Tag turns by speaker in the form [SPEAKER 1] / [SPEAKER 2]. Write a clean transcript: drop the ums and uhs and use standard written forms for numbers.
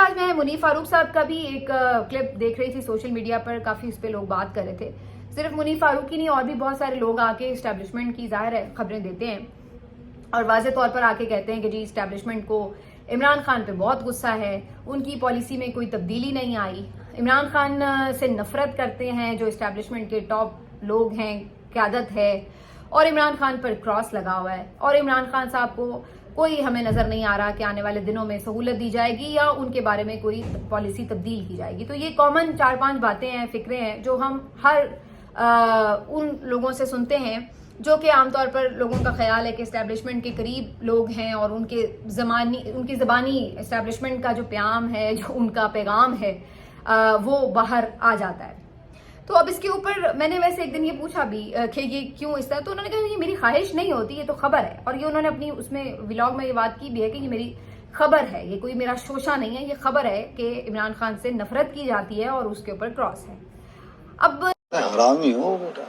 [SPEAKER 1] آج میں منیف فاروق صاحب کا بھی ایک کلپ دیکھ رہی تھی سوشل میڈیا پر, کافی اس پہ لوگ بات کر رہے تھے. صرف منیف فاروق ہی نہیں, اور بھی بہت سارے لوگ آ کے اسٹیبلشمنٹ کی ظاہر ہے خبریں دیتے ہیں اور واضح طور پر آ کے کہتے ہیں کہ جی اسٹیبلشمنٹ کو عمران خان پہ بہت غصہ ہے, ان کی پالیسی میں کوئی تبدیلی نہیں آئی, عمران خان سے نفرت کرتے ہیں جو اسٹیبلشمنٹ کے ٹاپ لوگ ہیں, قیادت ہے, اور عمران خان پر کراس لگا ہوا ہے, اور عمران خان صاحب کو کوئی ہمیں نظر نہیں آ رہا کہ آنے والے دنوں میں سہولت دی جائے گی یا ان کے بارے میں کوئی پالیسی تبدیل کی جائے گی. تو یہ کامن 4-5 باتیں ہیں, فکریں ہیں جو ہم ہر ان لوگوں سے سنتے ہیں جو کہ عام طور پر لوگوں کا خیال ہے کہ اسٹیبلشمنٹ کے قریب لوگ ہیں اور ان کی زبانی اسٹیبلشمنٹ کا جو پیام ہے, جو ان کا پیغام ہے, وہ باہر آ جاتا ہے. تو اب اس کے اوپر میں نے ویسے ایک دن یہ پوچھا بھی کہ یہ کیوں اس طرح, تو انہوں نے کہا یہ میری خواہش نہیں ہوتی, یہ تو خبر ہے. اور یہ انہوں نے اپنی اس میں ولاگ میں یہ بات کی بھی ہے کہ یہ میری خبر ہے, یہ کوئی میرا شوشہ نہیں ہے, یہ خبر ہے کہ عمران خان سے نفرت کی جاتی ہے اور اس کے اوپر کراس ہے. اب
[SPEAKER 2] حرامی ہو بیٹا.